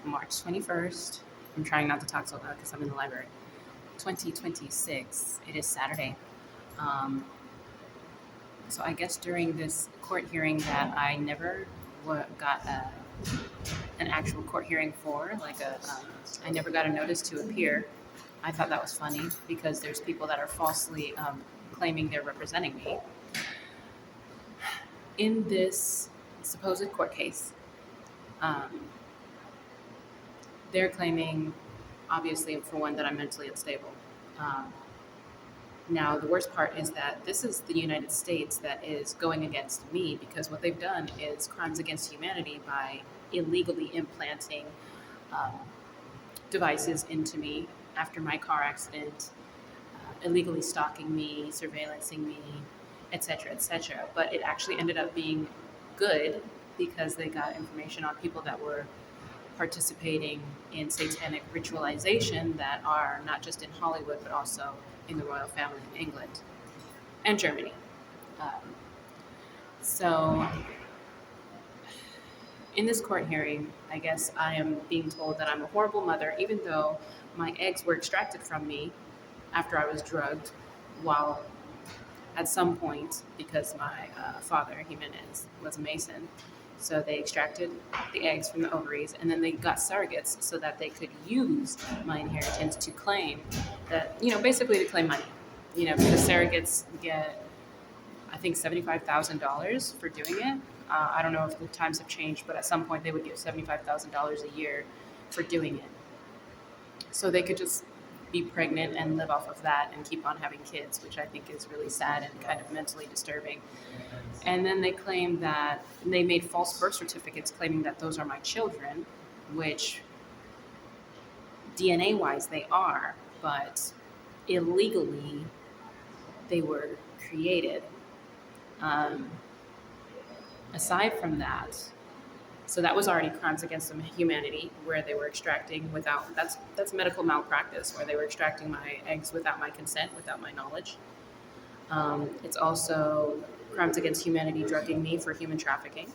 March 21st. I'm trying not to talk so loud because I'm in the library. 2026. It is Saturday. Um, so I guess during this court hearing that I never got an actual court hearing for, I never got a notice to appear. I thought that was funny because there's people that are falsely claiming they're representing me in this supposed court case. Um, they're claiming, obviously, for one, that I'm mentally unstable. Um, Now, the worst part is that this is the United States that is going against me because what they've done is crimes against humanity by illegally implanting um, devices into me after my car accident, illegally stalking me, surveillancing me, etc., etc. But it actually ended up being good because they got information on people that were participating in satanic ritualization that are not just in Hollywood but also in the royal family in England and Germany. Um, so, in this court hearing, I guess I am being told that I'm a horrible mother, even though my eggs were extracted from me after I was drugged while at some point, because my father, Jimenez, was a Mason. So they extracted the eggs from the ovaries and then they got surrogates so that they could use my inheritance to claim that, basically to claim money. Because surrogates get, I think, $75,000 for doing it. I don't know if the times have changed, but at some point they would give $75,000 a year for doing it. So they could just be pregnant and live off of that and keep on having kids, which I think is really sad and kind of mentally disturbing. And then they claim that they made false birth certificates claiming that those are my children, which DNA wise they are, but illegally they were created. Um, Aside from that, so that was already crimes against humanity, where they were extracting without that's medical malpractice, where they were extracting my eggs without my consent, without my knowledge. It's also crimes against humanity, drugging me for human trafficking.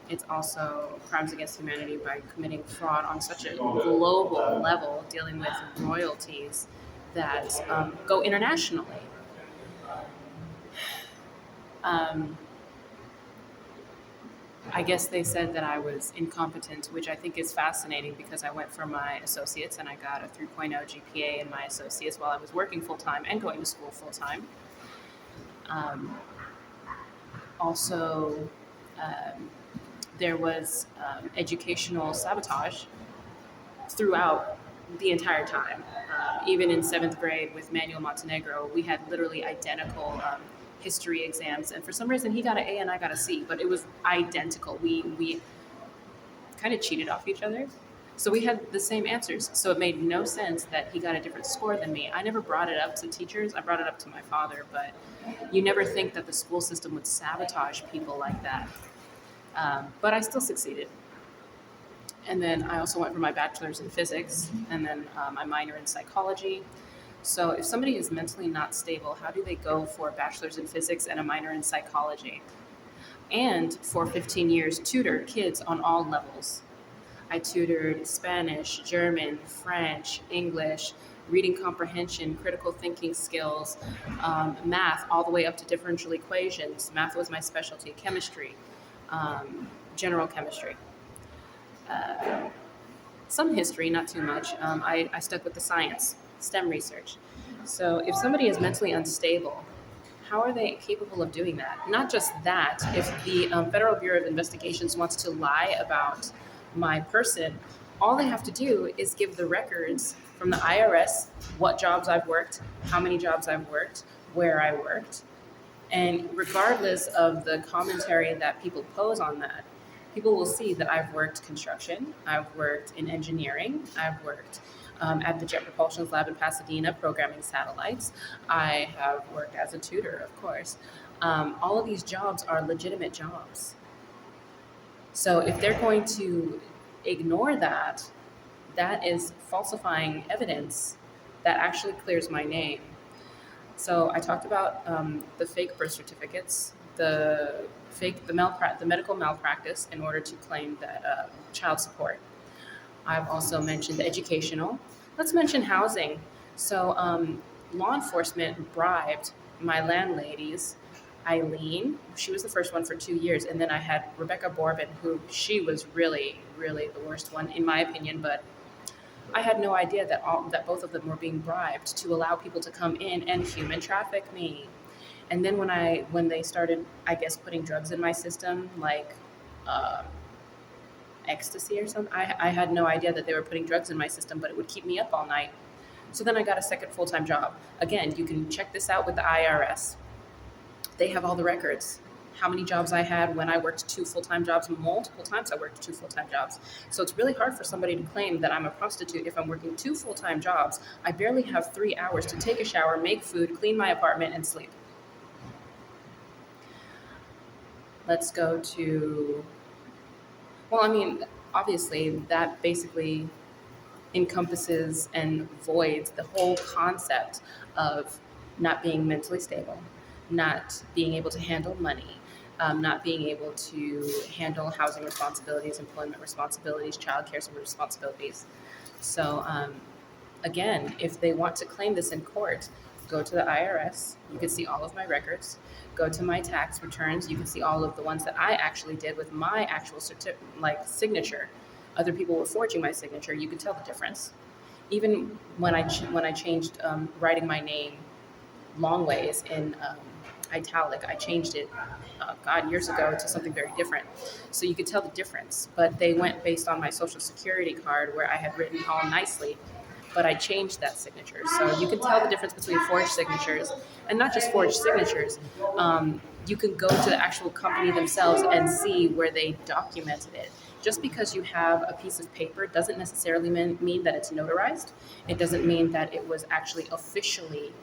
It's also crimes against humanity by committing fraud on such a global level, dealing with royalties that go internationally. Um, I guess they said that I was incompetent, which I think is fascinating because I went for my associates and I got a 3.0 GPA in my associates while I was working full time and going to school full time. Um, also, um, there was educational sabotage throughout the entire time. Even in seventh grade with Manuel Montenegro, we had literally identical history exams, and for some reason he got an A and I got a C, but it was identical. We kind of cheated off each other. So we had the same answers. So it made no sense that he got a different score than me. I never brought it up to teachers. I brought it up to my father, but you never think that the school system would sabotage people like that. But I still succeeded. And then I also went for my bachelor's in physics and then my minor in psychology. So if somebody is mentally not stable, how do they go for a bachelor's in physics and a minor in psychology? And for 15 years, tutor kids on all levels. I tutored Spanish, German, French, English, reading comprehension, critical thinking skills, math, all the way up to differential equations. Math was my specialty, chemistry, general chemistry. Uh, some history, not too much. I stuck with the science, STEM research. So if somebody is mentally unstable, how are they capable of doing that? Not just that, if the Federal Bureau of Investigations wants to lie about my person, all they have to do is give the records from the IRS, what jobs I've worked, how many jobs I've worked, where I worked. And regardless of the commentary that people pose on that, people will see that I've worked construction, I've worked in engineering, I've worked at the Jet Propulsion Lab in Pasadena programming satellites. I have worked as a tutor, of course. All of these jobs are legitimate jobs. So if they're going to ignore that, that is falsifying evidence that actually clears my name. So I talked about the fake birth certificates, the medical malpractice in order to claim that child support. I've also mentioned educational. Let's mention housing. So, law enforcement bribed my landladies, Eileen. She was the first one for 2 years, and then I had Rebecca Borbin, who she was really, really the worst one in my opinion. But I had no idea that both of them were being bribed to allow people to come in and human traffic me. And then when they started, I guess, putting drugs in my system, like uh, ecstasy or something, I had no idea that they were putting drugs in my system, but it would keep me up all night. So then I got a second full time job. Again, you can check this out with the IRS. They have all the records. How many jobs I had when I worked 2 full-time jobs, multiple times I worked 2 full-time jobs. So it's really hard for somebody to claim that I'm a prostitute if I'm working 2 full-time jobs. I barely have 3 hours to take a shower, make food, clean my apartment, and sleep. Let's go to, well, I mean, obviously that basically encompasses and voids the whole concept of not being mentally stable, not being able to handle money, not being able to handle housing responsibilities, employment responsibilities, childcare responsibilities. So, again, if they want to claim this in court, go to the IRS. You can see all of my records. Go to my tax returns. You can see all of the ones that I actually did with my actual signature. Other people were forging my signature. You could tell the difference. Even when I changed writing my name long ways in italic, I changed it, God, years ago to something very different. So you could tell the difference. But they went based on my social security card where I had written all nicely, but I changed that signature. So you can tell the difference between forged signatures and not just forged signatures. You can go to the actual company themselves and see where they documented it. Just because you have a piece of paper doesn't necessarily mean that it's notarized. It doesn't mean that it was actually officially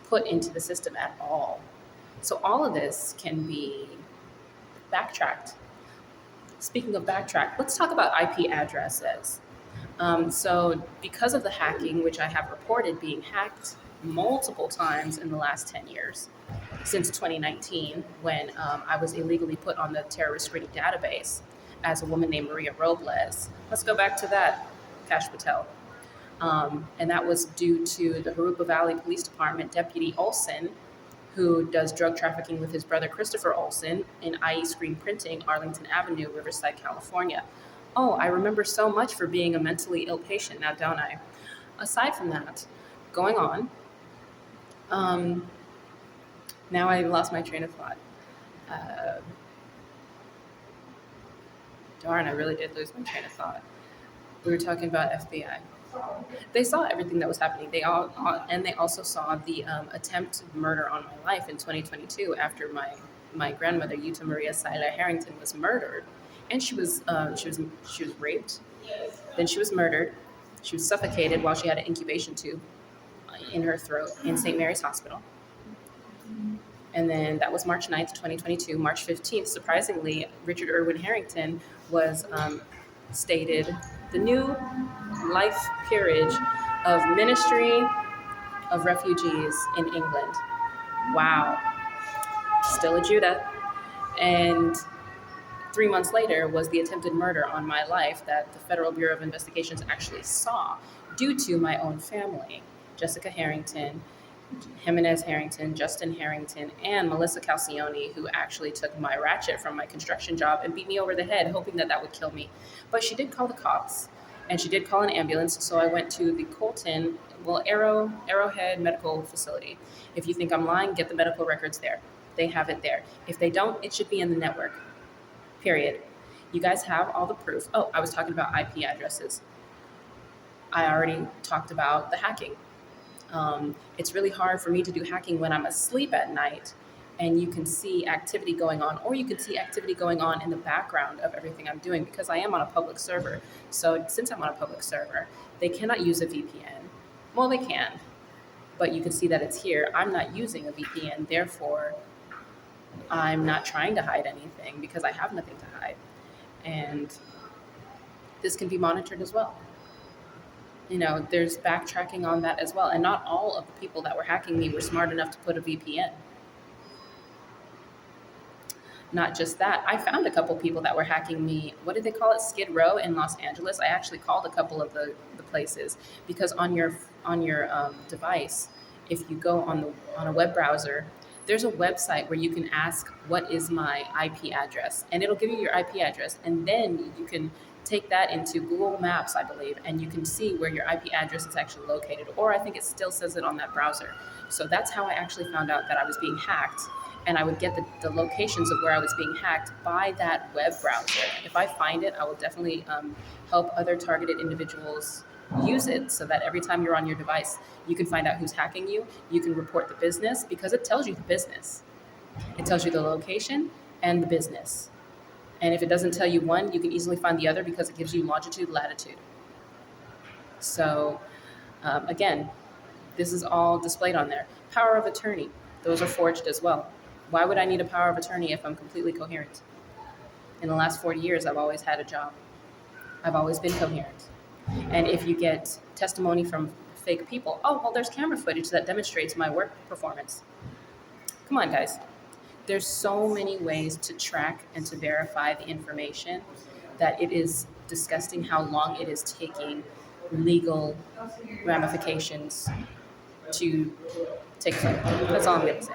put into the system at all. So all of this can be backtracked. Speaking of backtrack, let's talk about IP addresses. So because of the hacking, which I have reported being hacked multiple times in the last 10 years, since 2019, when I was illegally put on the terrorist screening database as a woman named Maria Robles. Let's go back to that, Kash Patel. And that was due to the Harupa Valley Police Department Deputy Olson, who does drug trafficking with his brother Christopher Olson in IE Screen Printing, Arlington Avenue, Riverside, California. Oh, I remember so much for being a mentally ill patient now, don't I? Aside from that, going on, um, now I lost my train of thought. Uh, Darn, I really did lose my train of thought. We were talking about FBI. They saw everything that was happening. And they also saw the attempt murder on my life in 2022 after my grandmother Yuta Maria Saila Harrington was murdered, and she was raped. Then she was murdered. She was suffocated while she had an incubation tube in her throat in St. Mary's Hospital. And then that was March 9th, 2022. March 15th, surprisingly, Richard Irwin Harrington was stated the new life peerage of Ministry of Refugees in England. Wow. Still a Judah. And 3 months later was the attempted murder on my life that the Federal Bureau of Investigations actually saw due to my own family. Jessica Harrington, Jimenez Harrington, Justin Harrington, and Melissa Calcione, who actually took my ratchet from my construction job and beat me over the head, hoping that that would kill me. But she did call the cops, and she did call an ambulance, so I went to the Arrowhead Medical Facility. If you think I'm lying, get the medical records there. They have it there. If they don't, it should be in the network. Period. You guys have all the proof. Oh, I was talking about IP addresses. I already talked about the hacking. It's really hard for me to do hacking when I'm asleep at night and you can see activity going on, or you can see activity going on in the background of everything I'm doing because I am on a public server. So since I'm on a public server, they cannot use a VPN. Well, they can, but you can see that it's here. I'm not using a VPN, therefore I'm not trying to hide anything because I have nothing to hide. And this can be monitored as well. There's backtracking on that as well. And not all of the people that were hacking me were smart enough to put a VPN. Not just that, I found a couple people that were hacking me. What did they call it? Skid Row in Los Angeles. I actually called a couple of the places because on your device, if you go on a web browser, there's a website where you can ask what is my IP address, and it'll give you your IP address, and then you can take that into Google Maps, I believe, and you can see where your IP address is actually located. Or I think it still says it on that browser. So that's how I actually found out that I was being hacked, and I would get the locations of where I was being hacked by that web browser. If I find it, I will definitely help other targeted individuals use it so that every time you're on your device, you can find out who's hacking you. You can report the business because it tells you the business, it tells you the location and the business. And if it doesn't tell you one, you can easily find the other because it gives you longitude, latitude. So, again, this is all displayed on there. Power of attorney, those are forged as well. Why would I need a power of attorney if I'm completely coherent? In the last 40 years, I've always had a job. I've always been coherent. And if you get testimony from fake people, oh, well, there's camera footage that demonstrates my work performance. Come on, guys. There's so many ways to track and to verify the information that it is disgusting how long it is taking legal ramifications to take place. That's all I'm going to say.